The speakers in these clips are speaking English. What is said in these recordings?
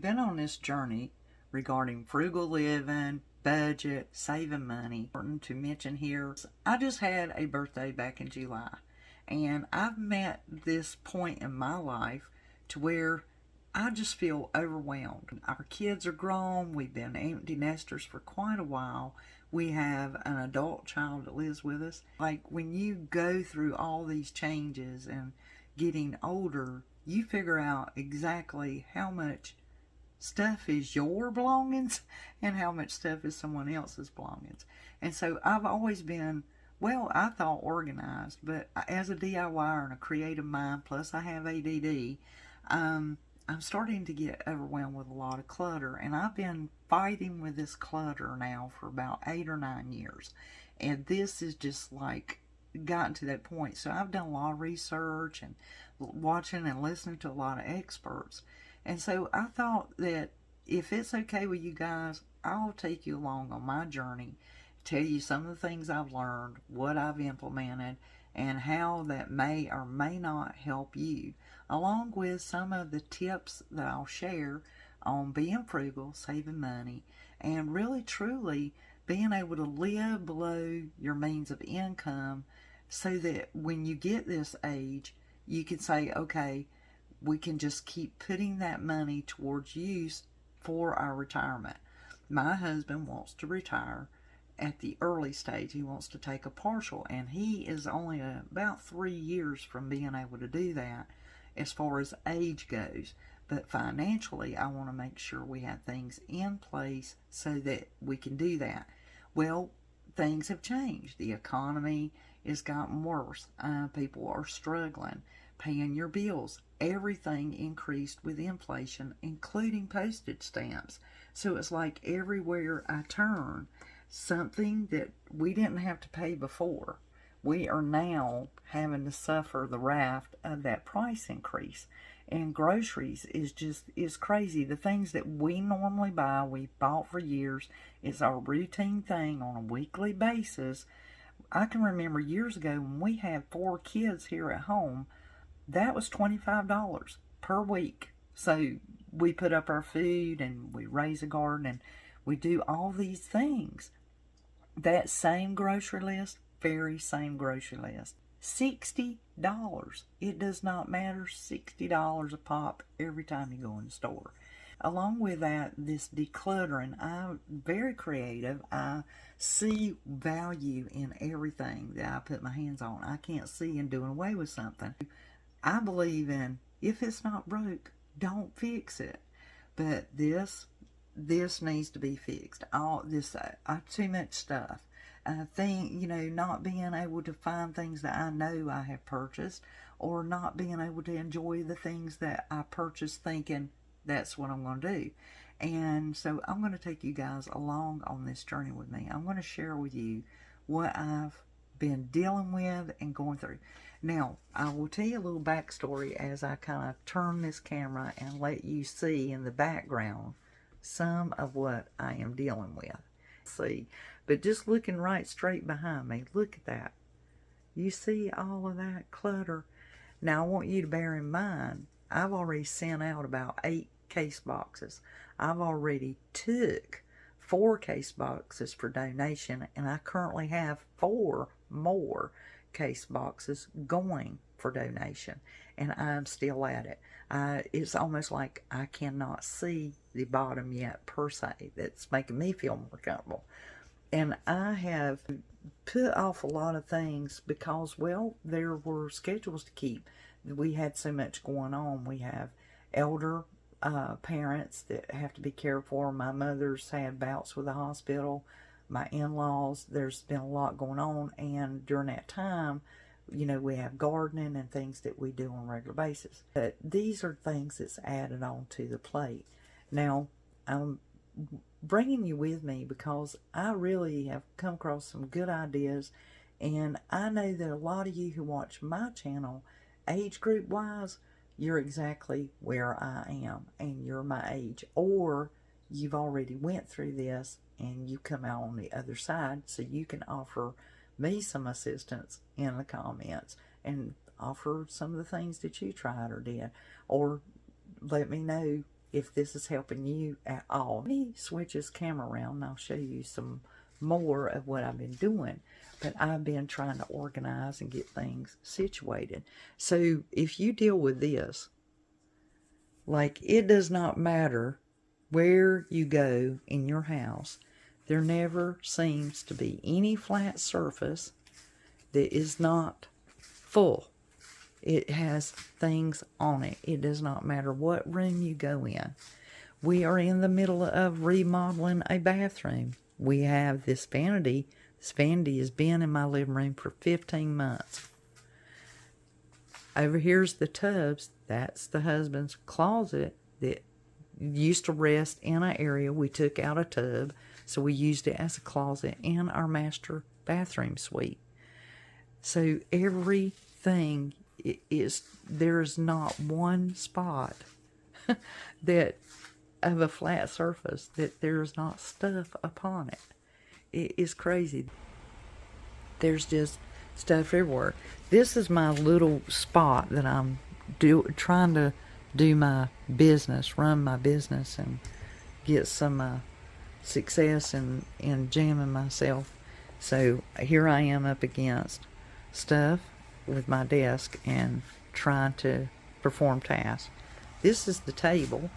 Been on this journey regarding frugal living, budget, saving money. Important to mention here, I just had a birthday back in July, and I've met this point in my life to where I just feel overwhelmed. Our kids are grown. We've been empty nesters for quite a while. We have an adult child that lives with us. Like, when you go through all these changes and getting older, you figure out exactly how much stuff is your belongings and how much stuff is someone else's belongings. And so I've always been, well, I thought organized, but as a DIYer and a creative mind, plus I have ADD, I'm starting to get overwhelmed with a lot of clutter. And I've been fighting with this clutter now for about 8 or 9 years. And this is just like gotten to that point. So I've done a lot of research and watching and listening to a lot of experts. And so I thought that if it's okay with you guys, I'll take you along on my journey, tell you some of the things I've learned, what I've implemented, and how that may or may not help you, along with some of the tips that I'll share on being frugal, saving money, and really truly being able to live below your means of income so that when you get this age, you can say, okay, we can just keep putting that money towards use for our retirement. My husband wants to retire at the early stage. He wants to take a partial, and he is only about 3 years from being able to do that as far as age goes. But financially, I want to make sure we have things in place so that we can do that. Well, things have changed. The economy has gotten worse. People are struggling, paying your bills. Everything increased with inflation, including postage stamps. So it's like everywhere I turn, something that we didn't have to pay before, we are now having to suffer the wrath of that price increase. And groceries is crazy. The things that we normally buy, we bought for years, it's our routine thing on a weekly basis. I can remember years ago when we had 4 kids here at home, that was $25 per week. So we put up our food and we raise a garden and we do all these things. That same grocery list, very same grocery list, $60. It does not matter, $60 a pop every time you go in the store. Along with that, this decluttering, I'm very creative. I see value in everything that I put my hands on. I can't see in doing away with something. I believe in, if it's not broke, don't fix it. But this needs to be fixed. All this, too much stuff. Not being able to find things that I know I have purchased, or not being able to enjoy the things that I purchased thinking that's what I'm going to do. And so I'm going to take you guys along on this journey with me. I'm going to share with you what I've been dealing with and going through. Now, I will tell you a little backstory as I kind of turn this camera and let you see in the background some of what I am dealing with. See, but just looking right straight behind me, look at that. You see all of that clutter? Now, I want you to bear in mind, I've already sent out about 8 case boxes. I've already took 4 case boxes for donation, and I currently have 4 more case boxes going for donation, and I'm still at it. It's almost like I cannot see the bottom yet, per se. That's making me feel more comfortable. And I have put off a lot of things because, well, there were schedules to keep. We had so much going on. We have elder parents that have to be cared for. My mother's had bouts with the hospital. My in-laws, there's been a lot going on. And during that time, we have gardening and things that we do on a regular basis. But these are things that's added on to the plate. Now, I'm bringing you with me because I really have come across some good ideas. And I know that a lot of you who watch my channel, age group wise, you're exactly where I am, and you're my age, or you've already went through this and you come out on the other side, so you can offer me some assistance in the comments and offer some of the things that you tried or did, or let me know if this is helping you at all. Let me switch this camera around and I'll show you some more of what I've been doing. But I've been trying to organize and get things situated. So if you deal with this, like, it does not matter where you go in your house, there never seems to be any flat surface that is not full. It has things on it. It does not matter what room you go in. We are in the middle of remodeling a bathroom. We have this vanity. This vanity has been in my living room for 15 months. Over here's the tubs. That's the husband's closet that used to rest in an area. We took out a tub, so we used it as a closet in our master bathroom suite. So everything is, there's not one spot that of a flat surface that there's not stuff upon it. It is crazy. There's just stuff everywhere. This is my little spot that I'm trying to do my business, run my business, and get some success in jamming myself. So here I am up against stuff with my desk and trying to perform tasks. This is the table,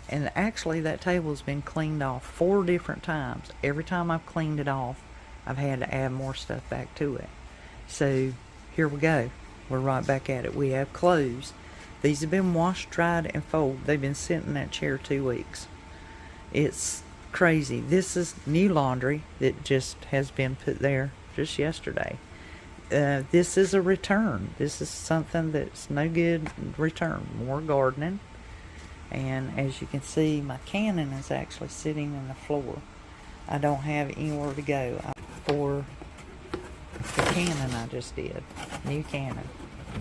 and actually that table has been cleaned off 4 different times. Every time I've cleaned it off, I've had to add more stuff back to it. So here we go. We're right back at it. We have clothes. These have been washed, dried, and folded. They've been sitting in that chair 2 weeks. It's crazy. This is new laundry that just has been put there just yesterday. This is a return. This is something that's no good. Return. More gardening. And as you can see, my Canon is actually sitting on the floor. I don't have anywhere to go. For the Canon I just did. New Canon.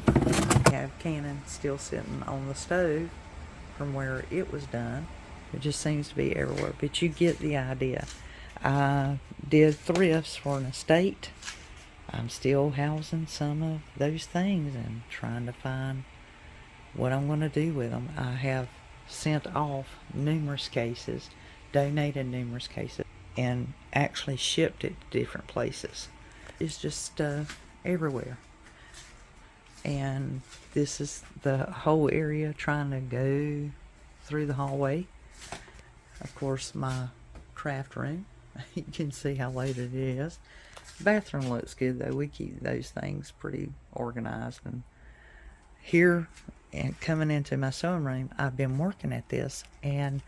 I have Canon still sitting on the stove from where it was done. It just seems to be everywhere. But you get the idea. I did thrifts for an estate. I'm still housing some of those things and trying to find what I'm going to do with them. I have sent off numerous cases, donated numerous cases, and actually shipped it to different places. It's just stuff everywhere. And this is the whole area, trying to go through the hallway. Of course, my craft room. You can see how loaded it is. The bathroom looks good though. We keep those things pretty organized. And here, and coming into my sewing room, I've been working at this, and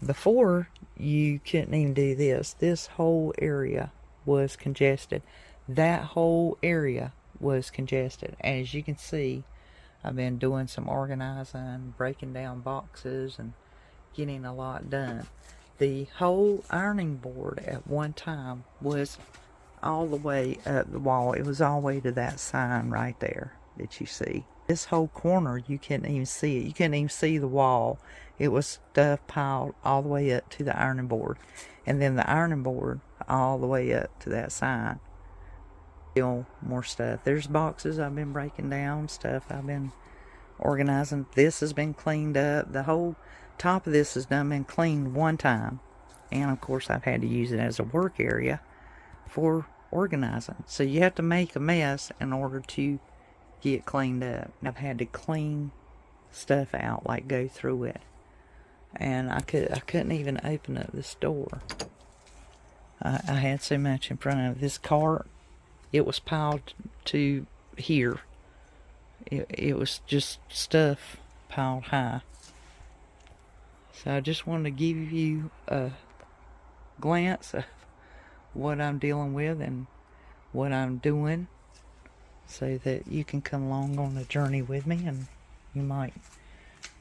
before you couldn't even do this. This whole area was congested. That whole area was congested. As you can see, I've been doing some organizing, breaking down boxes, and getting a lot done. The whole ironing board at one time was all the way up the wall. It was all the way to that sign right there that you see. This whole corner, you couldn't even see it. You couldn't even see the wall. It was stuff piled all the way up to the ironing board. And then the ironing board all the way up to that sign. Still more stuff. There's boxes I've been breaking down, stuff I've been organizing. This has been cleaned up. The whole top of this has been cleaned one time. And of course I've had to use it as a work area for organizing. So you have to make a mess in order to get cleaned up. I've had to clean stuff out, like go through it. And I couldn't even open up this door. I had so much in front of this cart. It was piled to here. It was just stuff piled high. So I just wanted to give you a glance of what I'm dealing with and what I'm doing, so that you can come along on the journey with me. And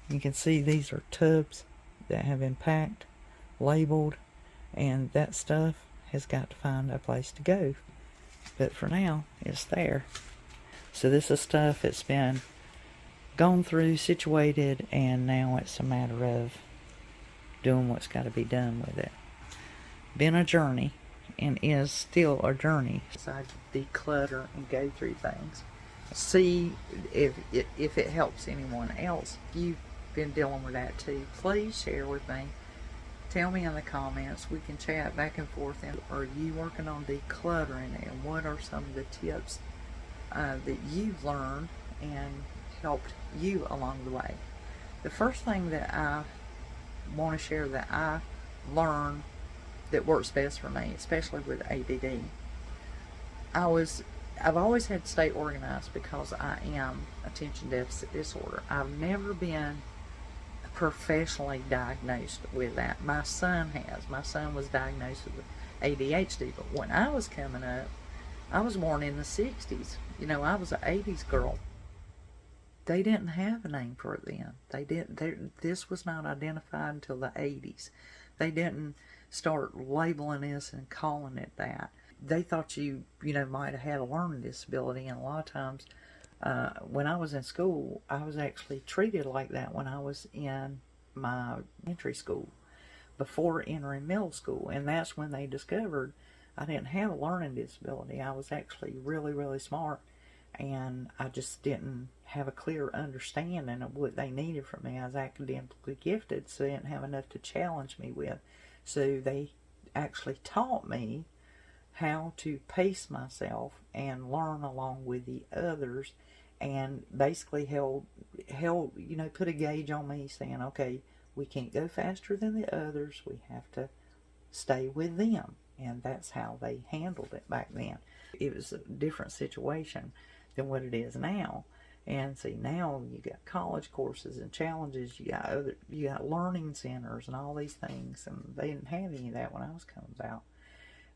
you can see these are tubs that have been packed, labeled, and that stuff has got to find a place to go. But for now, it's there. So this is stuff that's been gone through, situated, and now it's a matter of doing what's got to be done with it. Been a journey, and is still a journey. So I declutter and go through things. See if it helps anyone else. You been dealing with that too, please share with me. Tell me in the comments. We can chat back and forth. And are you working on decluttering, and what are some of the tips that you've learned and helped you along the way? The first thing that I want to share that I learned that works best for me, especially with ADD, I've always had to stay organized because I am attention deficit disorder. I've never been professionally diagnosed with that. My son has. My son was diagnosed with ADHD, but when I was coming up, I was born in the 60s. You know, I was an 80s girl. They didn't have a name for it then. This was not identified until the 80s. They didn't start labeling this and calling it that. They thought you might have had a learning disability, and a lot of times when I was in school, I was actually treated like that when I was in my elementary school before entering middle school, and that's when they discovered I didn't have a learning disability. I was actually really, really smart, and I just didn't have a clear understanding of what they needed from me. I was academically gifted, so they didn't have enough to challenge me with. So they actually taught me how to pace myself and learn along with the others, and basically held put a gauge on me saying, okay, we can't go faster than the others, we have to stay with them. And that's how they handled it back then. It was a different situation than what it is now. And see, now you got college courses and challenges, you got learning centers and all these things, and they didn't have any of that when I was coming about.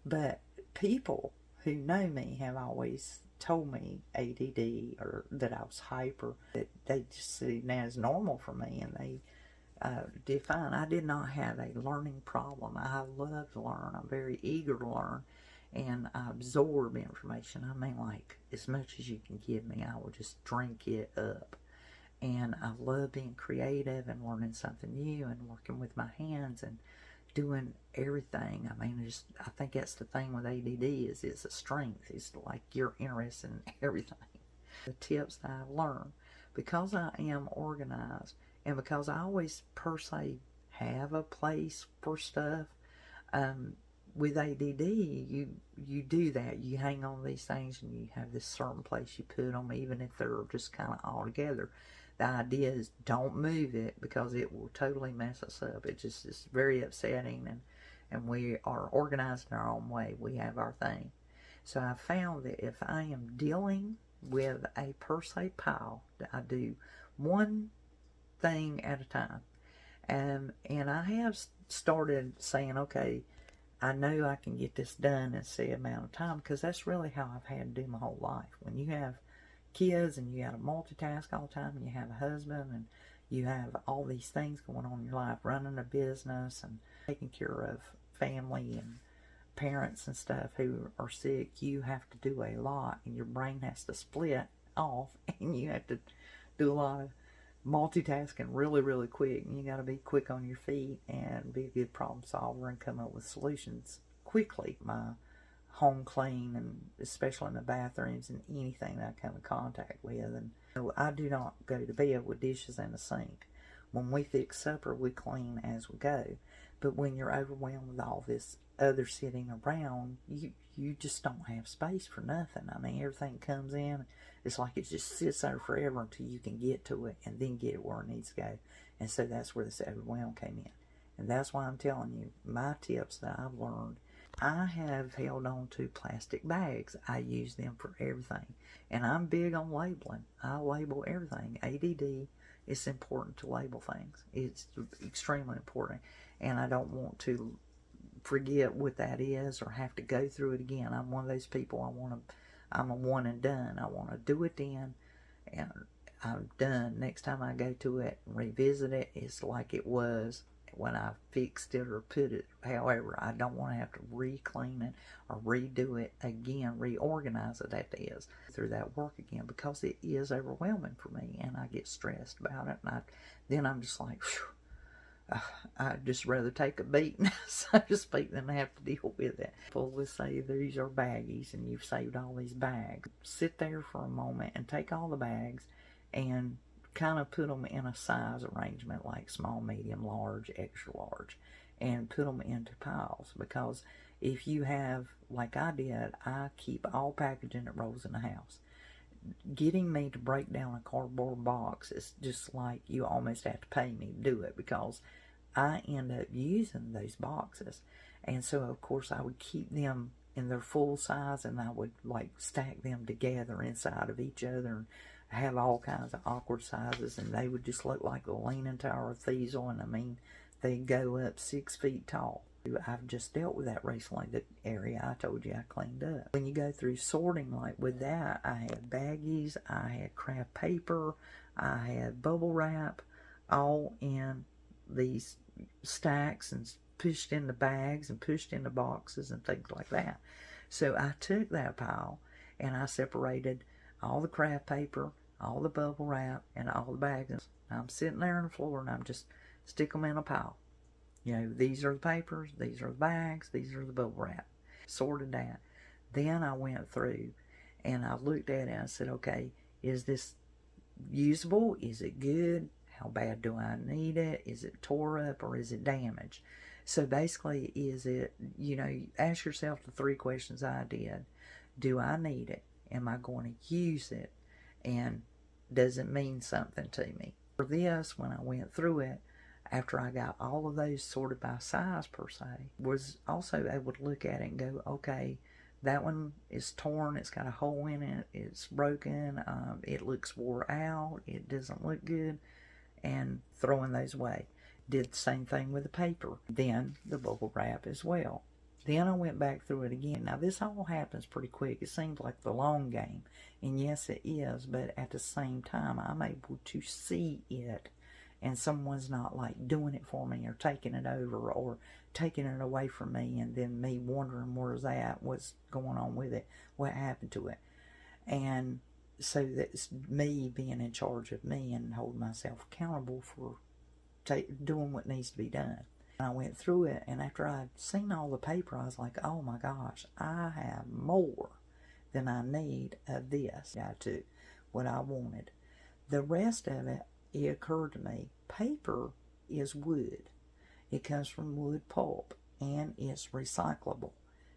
But people who know me have always told me ADD, or that I was hyper, that they just see that as normal for me, and they define. I did not have a learning problem. I love to learn. I'm very eager to learn, and I absorb information. I mean, like, as much as you can give me, I will just drink it up. And I love being creative and learning something new and working with my hands and doing everything. I mean, I think that's the thing with ADD, is it's a strength. It's like you're interested in everything. The tips that I've learned, because I am organized, and because I always per se have a place for stuff, with ADD, you do that. You hang on to these things, and you have this certain place you put them, even if they're just kind of all together. The idea is don't move it, because it will totally mess us up. It's very upsetting, and we are organized in our own way. We have our thing. So I found that if I am dealing with a per se pile, that I do one thing at a time. And I have started saying, okay, I know I can get this done in a set amount of time, because that's really how I've had to do my whole life. When you have kids and you got to multitask all the time, and you have a husband, and you have all these things going on in your life, running a business and taking care of family and parents and stuff who are sick, you have to do a lot, and your brain has to split off, and you have to do a lot of multitasking really, really quick. And you got to be quick on your feet and be a good problem solver and come up with solutions quickly. My home clean, and especially in the bathrooms and anything that I come in contact with. And so I do not go to bed with dishes in the sink. When we fix supper, we clean as we go. But when you're overwhelmed with all this other sitting around, you just don't have space for nothing. I mean, everything comes in, it's like it just sits there forever until you can get to it and then get it where it needs to go. And so that's where this overwhelm came in. And that's why I'm telling you, my tips that I've learned, I have held on to plastic bags. I use them for everything. And I'm big on labeling. I label everything. ADD, it's important to label things. It's extremely important. And I don't want to forget what that is or have to go through it again. I'm one of those people, I'm a one and done. I want to do it then, and I'm done. Next time I go to it and revisit it, it's like it was when I fixed it or put it. However, I don't want to have to re-clean it or redo it again, reorganize it, that is, through that work again, because it is overwhelming for me, and I get stressed about it, and then I'm just like, whew, I'd just rather take a beating, so to speak, than have to deal with it. Well, let's say these are baggies and you've saved all these bags. Sit there for a moment and take all the bags and kind of put them in a size arrangement like small, medium, large, extra large, and put them into piles. Because if you have, like I did, I keep all packaging that rolls in the house. Getting me to break down a cardboard box is just like you almost have to pay me to do it, because I end up using those boxes. And so of course I would keep them in their full size, and I would like stack them together inside of each other and have all kinds of awkward sizes, and they would just look like the Leaning Tower of Pisa. And I mean, they go up 6 feet tall. I've just dealt with that recently, the area I told you I cleaned up. When you go through sorting, like with that, I had baggies, I had craft paper, I had bubble wrap, all in these stacks and pushed into bags and pushed into boxes and things like that. So I took that pile and I separated all the craft paper, all the bubble wrap, and all the bags. I'm sitting there on the floor and I'm just stick them in a pile. You know, these are the papers, these are the bags, these are the bubble wrap. Sorted that. Then I went through and I looked at it and I said, okay, is this usable? Is it good? How bad do I need it? Is it tore up or is it damaged? So basically, is it, you know, ask yourself the 3 questions I did. Do I need it? Am I going to use it? And does it mean something to me? For this, when I went through it, after I got all of those sorted by size per se, was also able to look at it and go, okay, that one is torn, it's got a hole in it, it's broken, it looks wore out, it doesn't look good, and throwing those away. Did the same thing with the paper, then the bubble wrap as well. Then I went back through it again. Now this all happens pretty quick. It seems like the long game, and yes it is, but at the same time I'm able to see it, and someone's not like doing it for me or taking it over or taking it away from me, and then me wondering where's that, what's going on with it, what happened to it. And so that's me being in charge of me and holding myself accountable for doing what needs to be done. I went through it, and after I'd seen all the paper, I was like, oh my gosh, I have more than I need of this. I took what I wanted. The rest of it, it occurred to me, paper is wood. It comes from wood pulp, and it's recyclable.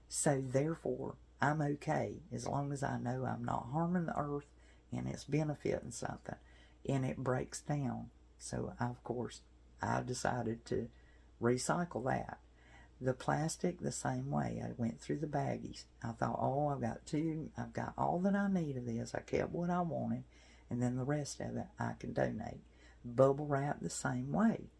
So therefore, I'm okay as long as I know I'm not harming the earth and it's benefiting something, and it breaks down. So of course, I decided to recycle that. The plastic, the same way. I went through the baggies. I thought, oh, I've got all that I need of this. I kept what I wanted, and then the rest of it I can donate. Bubble wrap, the same way.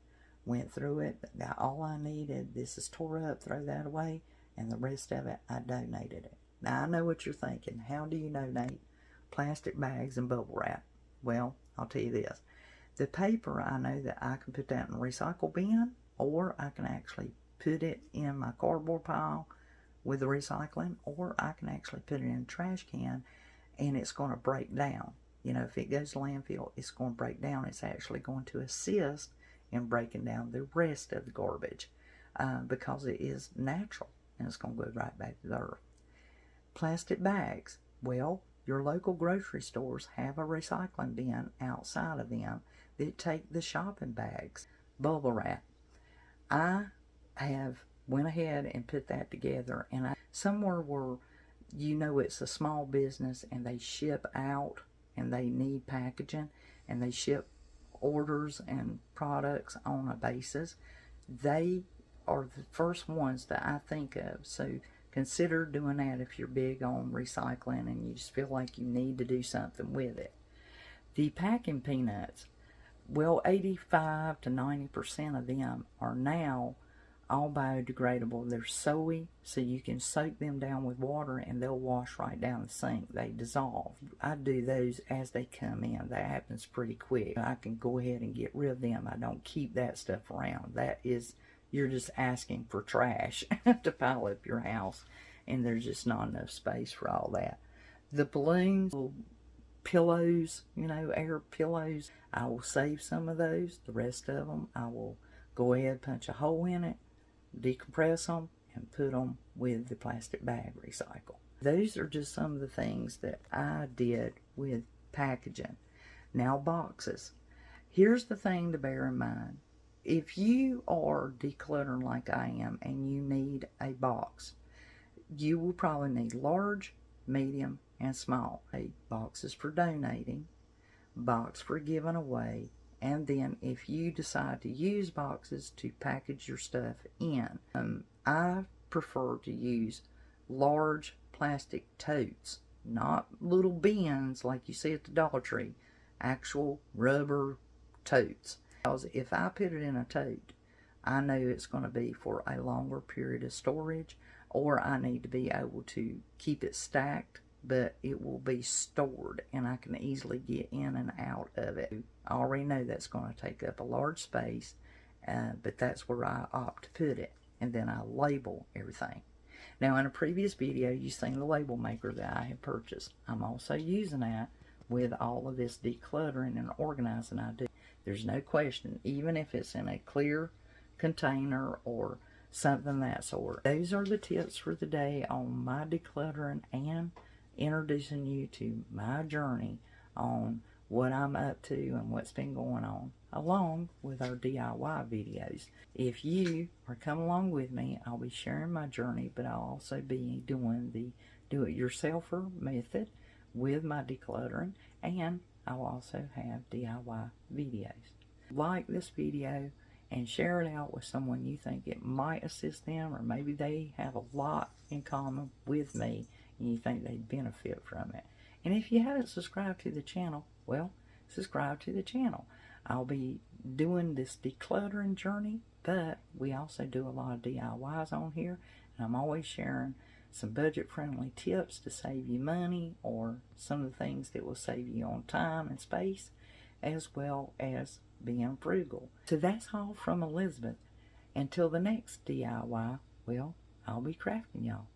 Went through it, got all I needed. This is tore up, throw that away, and the rest of it I donated it. Now I know what you're thinking. How do you donate plastic bags and bubble wrap? Well, I'll tell you this. The paper, I know that I can put that in a recycle bin, or I can actually put it in my cardboard pile with the recycling, or I can actually put it in a trash can and it's going to break down. You know, if it goes to landfill, it's going to break down. It's actually going to assist in breaking down the rest of the garbage because it is natural and it's going to go right back to the earth. Plastic bags. Well, your local grocery stores have a recycling bin outside of them that take the shopping bags. Bubble wrap. I have went ahead and put that together, and somewhere where you know it's a small business and they ship out and they need packaging and they ship orders and products on a basis, they are the first ones that I think of. So consider doing that if you're big on recycling and you just feel like you need to do something with it. The packing peanuts, well, 85 to 90% of them are now all biodegradable. They're soy, so you can soak them down with water and they'll wash right down the sink. They dissolve. I do those as they come in. That happens pretty quick. I can go ahead and get rid of them. I don't keep that stuff around. That is, you're just asking for trash to pile up your house, and there's just not enough space for all that. The balloons, pillows, you know, air pillows, I will save some of those. The rest of them, I will go ahead, punch a hole in it, decompress them, and put them with the plastic bag recycle. Those are just some of the things that I did with packaging. Now boxes. Here's the thing to bear in mind. If you are decluttering like I am and you need a box, you will probably need large, medium, and small. A box is for donating, box for giving away, and then if you decide to use boxes to package your stuff in. I prefer to use large plastic totes, not little bins like you see at the Dollar Tree, actual rubber totes. Because if I put it in a tote, I know it's going to be for a longer period of storage, or I need to be able to keep it stacked, but it will be stored and I can easily get in and out of it. I already know that's going to take up a large space, but that's where I opt to put it, and then I label everything. Now, in a previous video, you've seen the label maker that I have purchased. I'm also using that with all of this decluttering and organizing I do. There's no question, even if it's in a clear container or something of that sort. Those are the tips for the day on my decluttering and introducing you to my journey on what I'm up to and what's been going on, along with our DIY videos. If you are coming along with me, I'll be sharing my journey, but I'll also be doing the do-it-yourselfer method with my decluttering, and I'll also have DIY videos. Like this video and share it out with someone you think it might assist them, or maybe they have a lot in common with me and you think they'd benefit from it. And if you haven't subscribed to the channel, well, subscribe to the channel. I'll be doing this decluttering journey, but we also do a lot of DIYs on here, and I'm always sharing some budget-friendly tips to save you money, or some of the things that will save you on time and space, as well as being frugal. So that's all from Elizabeth. Until the next DIY, well, I'll be crafting y'all.